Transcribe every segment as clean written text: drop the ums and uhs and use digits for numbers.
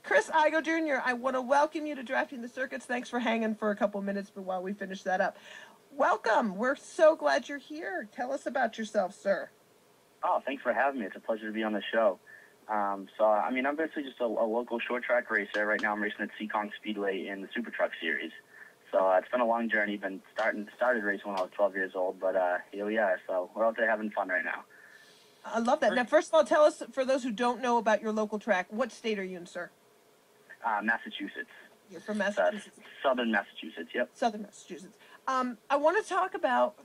Chris Igo Jr., I want to welcome you to Drafting the Circuits. Thanks for hanging for a couple minutes but while we finish that up. Welcome. We're so glad you're here. Tell us about yourself, sir. Oh, thanks for having me. It's a pleasure to be on the show. I'm basically just a local short track racer. Right now I'm racing at Seekonk Speedway in the Super Truck Series. So it's been a long journey. Started racing when I was 12 years old, but here we are. So we're out there having fun right now. I love that. Now, first of all, tell us, for those who don't know about your local track, what state are you in, sir? Massachusetts. You're from Massachusetts? Southern Massachusetts, yep. Southern Massachusetts. I want to talk about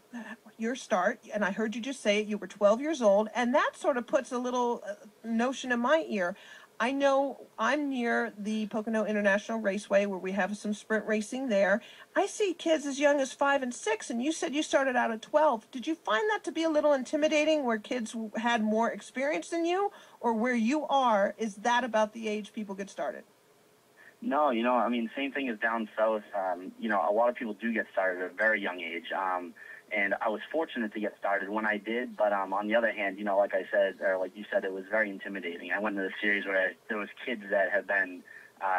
your start, and I heard you just say it. You were 12 years old, and that sort of puts a little notion in my ear. I know I'm near the Pocono International Raceway where we have some sprint racing there. I see kids as young as 5 and 6, and you said you started out at 12. Did you find that to be a little intimidating where kids had more experience than you, or where you are, is that about the age people get started? No, same thing as down south. A lot of people do get started at a very young age. And I was fortunate to get started when I did, but on the other hand, like I said, or like you said, it was very intimidating. I went into the series where there was kids that had been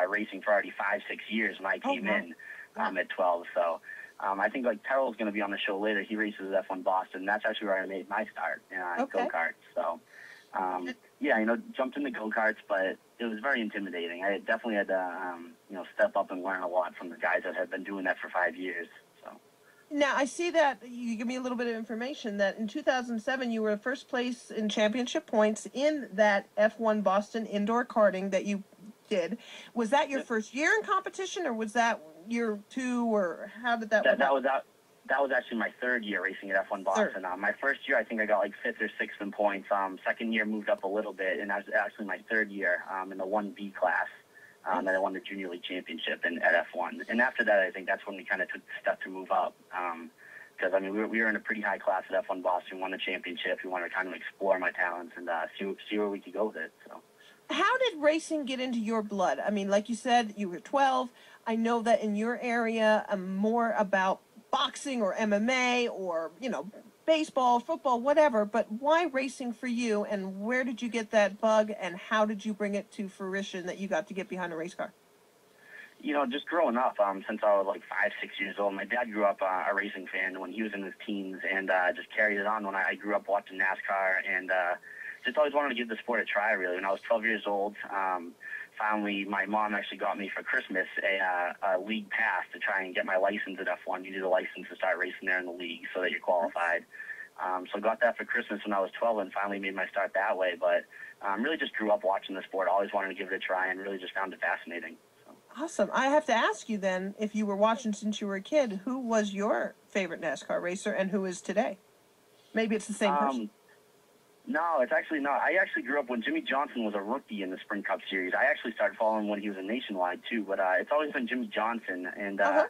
racing for already 5, 6 years when I came in at 12. So I think like Terrell's going to be on the show later. He races at F1 Boston. That's actually where I made my start in go-karts. So jumped into go-karts, but it was very intimidating. I definitely had to step up and learn a lot from the guys that had been doing that for 5 years. Now, I see that you give me a little bit of information that in 2007 you were first place in championship points in that F1 Boston indoor karting that you did. Was that your first year in competition, or was that year 2, or how did that work? That was actually my 3rd year racing at F1 Boston. My first year, I think I got like 5th or 6th in points. Second year moved up a little bit, and that was actually my 3rd year in the 1B class. And I won the Junior League Championship at F1. And after that, I think that's when we kind of took the step to move up. Because, we were in a pretty high class at F1 Boston, won the championship. We wanted to kind of explore my talents and see where we could go with it. So, how did racing get into your blood? I mean, like you said, you were 12. I know that in your area, more about boxing or MMA or, baseball, football, whatever, but why racing for you, and where did you get that bug, and how did you bring it to fruition that you got to get behind a race car? Just growing up, since I was like 5, 6 years old, my dad grew up a racing fan when he was in his teens, and just carried it on when I grew up watching NASCAR, and just always wanted to give the sport a try, really. When I was 12 years old, finally, my mom actually got me for Christmas a league pass to try and get my license at F1. You need a license to start racing there in the league so that you're qualified. So I got that for Christmas when I was 12 and finally made my start that way. But really just grew up watching the sport, always wanted to give it a try, and really just found it fascinating. So. Awesome. I have to ask you then, if you were watching since you were a kid, who was your favorite NASCAR racer and who is today? Maybe it's the same person. No, it's actually not. I actually grew up when Jimmy Johnson was a rookie in the Sprint Cup Series. I actually started following when he was in Nationwide, too. But it's always been Jimmy Johnson. And I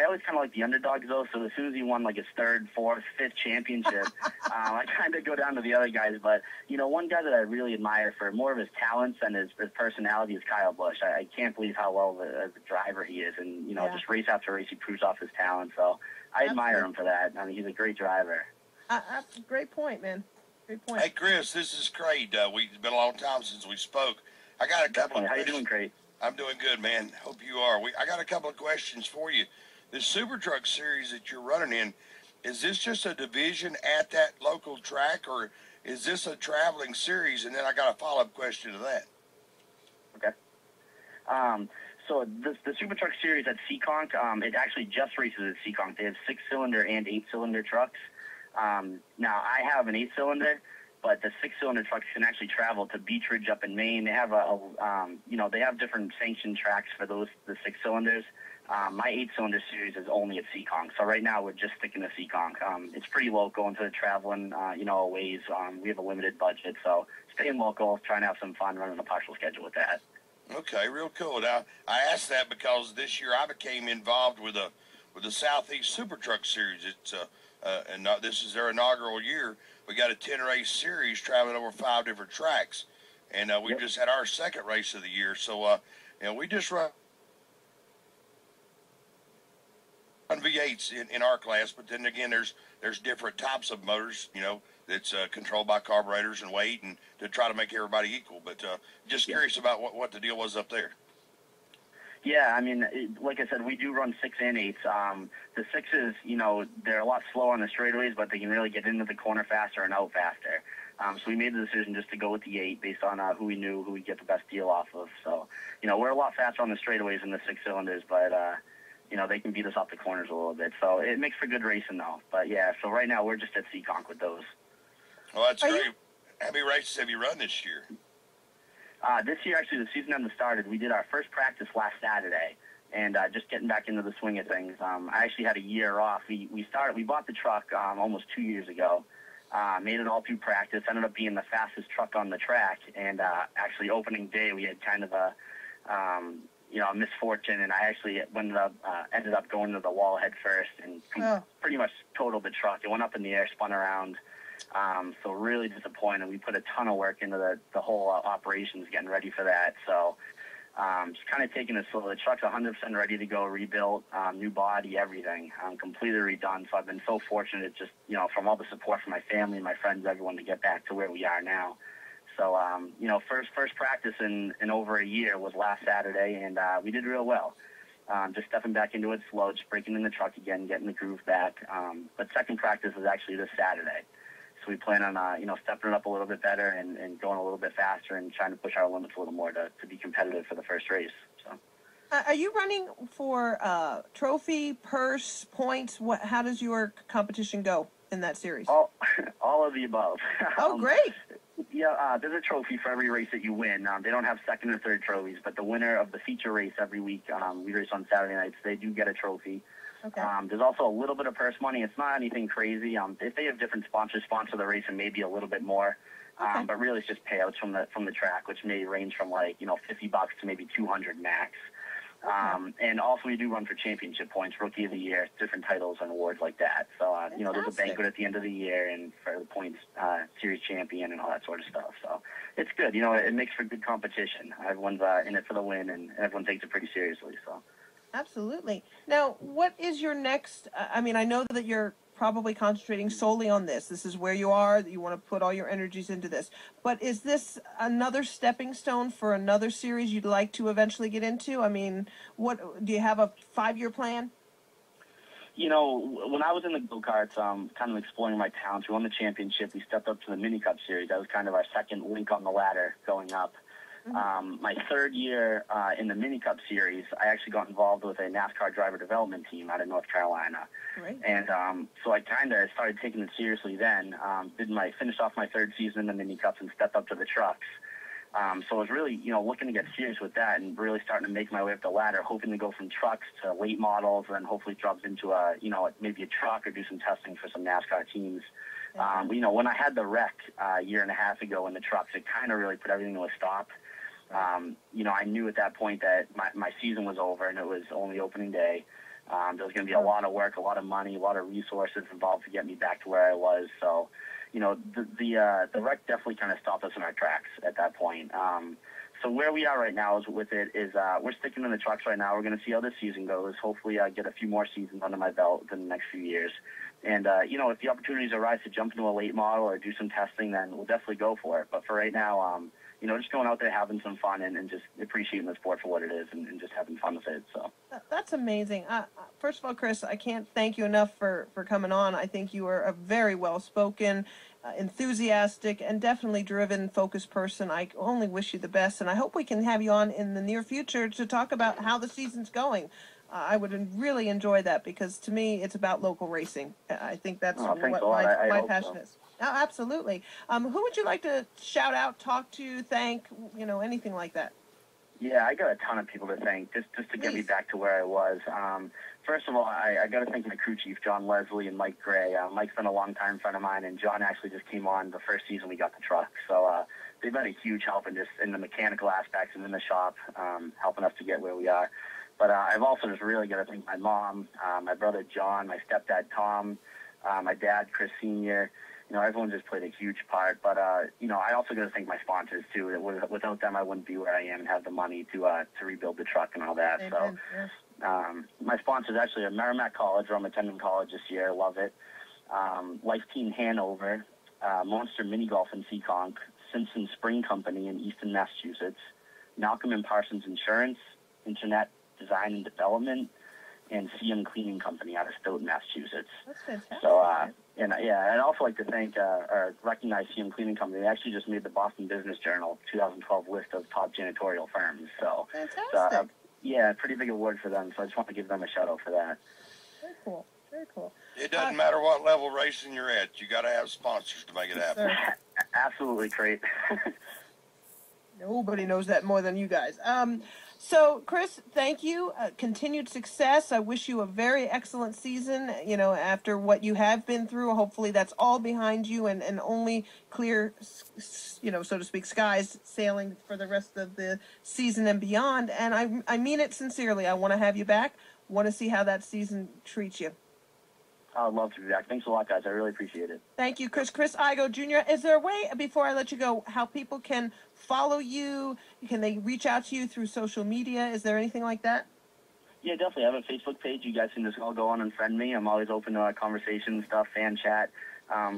always kind of like the underdogs, though. So as soon as he won, like, his 3rd, 4th, 5th championship, I kind of go down to the other guys. But, one guy that I really admire for more of his talents and his personality is Kyle Busch. I can't believe how well of a driver he is. And, just race after race, he proves off his talent. So I admire him for that. I mean, he's a great driver. Great point, man. Great point. Hey, Chris, this is Craig. It's been a long time since we spoke. I got a couple of questions. How you doing, Craig? I'm doing good, man. Hope you are. I got a couple of questions for you. The Super Truck Series that you're running in, is this just a division at that local track, or is this a traveling series? And then I got a follow-up question to that. Okay. So the Super Truck Series at Seekonk, it actually just races at Seekonk. They have 6-cylinder and 8-cylinder trucks. Now, I have an 8-cylinder, but the 6-cylinder trucks can actually travel to Beech Ridge up in Maine. They have they have different sanctioned tracks for the 6-cylinders. My 8-cylinder series is only at Seekonk, so right now we're just sticking to Seekonk. It's pretty local instead of traveling, a ways. We have a limited budget, so staying local, trying to have some fun, running a partial schedule with that. Okay, real cool. Now, I asked that because this year I became involved with the Southeast Super Truck Series. It's this is their inaugural year. We got a 10-race series traveling over 5 different tracks, and we just had our 2nd race of the year. So, we just run V8s in our class, but then again, there's different types of motors. that's controlled by carburetors and weight, and to try to make everybody equal. But just curious about what the deal was up there. Yeah, I mean, like I said, we do run 6 and 8s. The 6s, you know, they're a lot slower on the straightaways, but they can really get into the corner faster and out faster. So we made the decision just to go with the 8 based on who we knew, who we'd get the best deal off of. So, you know, we're a lot faster on the straightaways than the 6 cylinders, but, you know, they can beat us off the corners a little bit. So it makes for good racing, though. But, yeah, so right now we're just at Seekonk with those. Well, that's great. How many races have you run this year? This year, actually, the season hasn't started. We did our first practice last Saturday, and just getting back into the swing of things. I actually had a year off. We bought the truck almost 2 years ago, made it all through practice, ended up being the fastest truck on the track, and actually opening day we had kind of a misfortune, and I actually ended up going to the wall head first and pretty much totaled the truck. It went up in the air, spun around. So really disappointed. We put a ton of work into the whole operations getting ready for that. So just kind of taking it slow. The truck's 100% ready to go, rebuilt, new body, everything, completely redone. So I've been so fortunate, just, you know, from all the support from my family, my friends, everyone, to get back to where we are now. So, you know, first practice in over a year was last Saturday, and we did real well. Just stepping back into it slow, just breaking in the truck again, getting the groove back. But second practice is actually this Saturday. So we plan on, you know, stepping it up a little bit better and going a little bit faster and trying to push our limits a little more to be competitive for the first race. So, are you running for trophy, purse, points? How does your competition go in that series? All of the above. Oh, great. Yeah, there's a trophy for every race that you win. They don't have second or third trophies, but the winner of the feature race every week, we race on Saturday nights, they do get a trophy. Okay. There's also a little bit of purse money. It's not anything crazy. If they have different sponsors sponsor the race, and maybe a little bit more. But really, it's just payouts from the track, which may range from $50 to maybe $200 max. And also, we do run for championship points, Rookie of the Year, different titles and awards like that. So you know, there's a banquet at the end of the year and for the points series champion and all that sort of stuff. So it's good. You know, it makes for good competition. Everyone's in it for the win, and everyone takes it pretty seriously. So. Absolutely. Now, what is your next? I mean, I know that you're probably concentrating solely on this. This is where you are. You want to put all your energies into this. But is this another stepping stone for another series you'd like to eventually get into? I mean, what do you have a 5-year plan? You know, when I was in the go-karts, kind of exploring my talents, we won the championship. We stepped up to the Mini Cup series. That was kind of our second link on the ladder going up. My third year in the Mini Cup series, I actually got involved with a NASCAR driver development team out of North Carolina. Right. And so I kind of started taking it seriously then. Finished off my third season in the Mini Cups and stepped up to the trucks. So I was really, you know, looking to get serious with that and really starting to make my way up the ladder, hoping to go from trucks to late models and then hopefully drop into maybe a truck or do some testing for some NASCAR teams. You know, when I had the wreck a year and a half ago in the trucks, it kind of really put everything to a stop. You know, I knew at that point that my season was over and it was only opening day. There was going to be a lot of work, a lot of money, a lot of resources involved to get me back to where I was. So, you know, the wreck definitely kind of stopped us in our tracks at that point. So where we are right now is we're sticking in the trucks right now. We're going to see how this season goes. Hopefully I get a few more seasons under my belt within the next few years. And, you know, if the opportunities arise to jump into a late model or do some testing, then we'll definitely go for it. But for right now, you know, just going out there having some fun and just appreciating the sport for what it is and just having fun with it. So that's amazing. First of all, Chris, I can't thank you enough for coming on. I think you are a very well-spoken, enthusiastic, and definitely driven, focused person. I only wish you the best, and I hope we can have you on in the near future to talk about how the season's going. I would really enjoy that because to me, it's about local racing. I think that's what my passion is. Oh, absolutely. Who would you like to shout out, talk to, thank, you know, anything like that? Yeah, I got a ton of people to thank just to get me back to where I was. First of all, I got to thank my crew chief, John Leslie and Mike Gray. Mike's been a long-time friend of mine, and John actually just came on the first season we got the truck. So they've been a huge help in the mechanical aspects and in the shop, helping us to get where we are. But I've also just really got to thank my mom, my brother John, my stepdad Tom, my dad Chris Sr., you know, everyone just played a huge part. But, you know, I also got to thank my sponsors, too. Without them, I wouldn't be where I am and have the money to rebuild the truck and all that. Amen. So my sponsors actually are Merrimack College, where I'm attending college this year. Love it. Life Team Hanover, Monster Mini Golf in Seekonk, Simpson Spring Company in Easton, Massachusetts, Malcolm and Parsons Insurance, Internet Design and Development, and CM Cleaning Company out of Stoughton, Massachusetts. That's fantastic. So, and I'd also like to thank or recognize CM Cleaning Company. They actually just made the Boston Business Journal 2012 list of top janitorial firms. So, fantastic. yeah, pretty big award for them. So I just want to give them a shout out for that. Very cool. Very cool. It doesn't matter what level racing you're at. You got to have sponsors to make it happen. Absolutely great. Nobody knows that more than you guys. So, Chris, thank you. Continued success. I wish you a very excellent season. You know, after what you have been through, hopefully that's all behind you and only clear, you know, so to speak, skies sailing for the rest of the season and beyond. And I mean it sincerely. I want to have you back. Want to see how that season treats you. I'd love to be back. Thanks a lot, guys. I really appreciate it. Thank you, Chris. Chris Igo Jr., is there a way, before I let you go, how people can follow you? Can they reach out to you through social media? Is there anything like that? Yeah, definitely. I have a Facebook page. You guys can just all go on and friend me. I'm always open to conversation stuff, fan chat.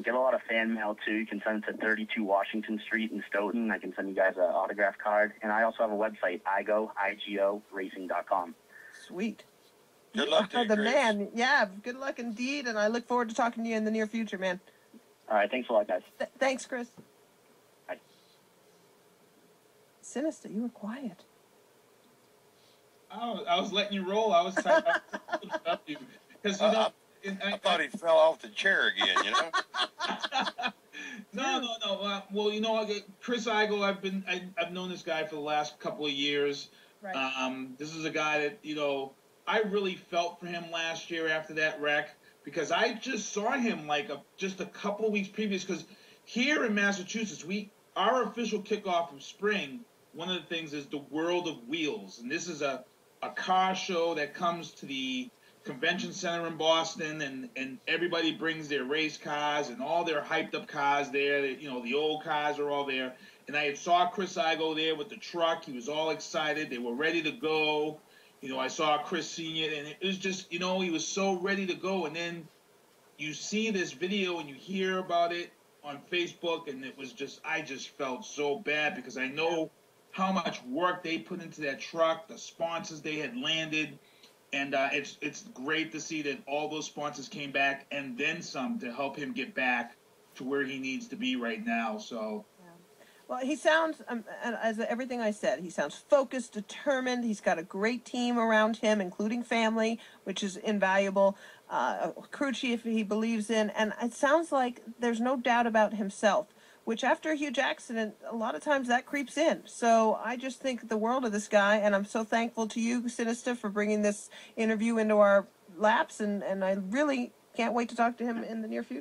Get a lot of fan mail, too. You can send it to 32 Washington Street in Stoughton. I can send you guys an autograph card. And I also have a website, IGO racing.com. Sweet. Good luck to you, the Chris. man. Yeah, good luck indeed, and I look forward to talking to you in the near future, man. All right, thanks a lot, guys. Thanks, Chris. Bye. Sinister, you were quiet. I was letting you roll. I was trying to up you because you know. I thought he fell off the chair again. You know. No. Well, you know, Chris Igo. I've known this guy for the last couple of years. Right. This is a guy that, you know, I really felt for him last year after that wreck because I just saw him like just a couple of weeks previous. Because here in Massachusetts, our official kickoff of spring, one of the things is the World of Wheels, and this is a car show that comes to the convention center in Boston, and everybody brings their race cars and all their hyped up cars there. You know, the old cars are all there. And I had saw Chris Igo there with the truck. He was all excited. They were ready to go. You know, I saw Chris Sr., and it was just, you know, he was so ready to go. And then you see this video and you hear about it on Facebook, and it was just, I just felt so bad because I know how much work they put into that truck, the sponsors they had landed. And it's great to see that all those sponsors came back and then some to help him get back to where he needs to be right now. So. Well, he sounds, as everything I said, he sounds focused, determined. He's got a great team around him, including family, which is invaluable. A crew chief he believes in. And it sounds like there's no doubt about himself, which after a huge accident, a lot of times that creeps in. So I just think the world of this guy, and I'm so thankful to you, Sinister, for bringing this interview into our laps. And I really can't wait to talk to him in the near future.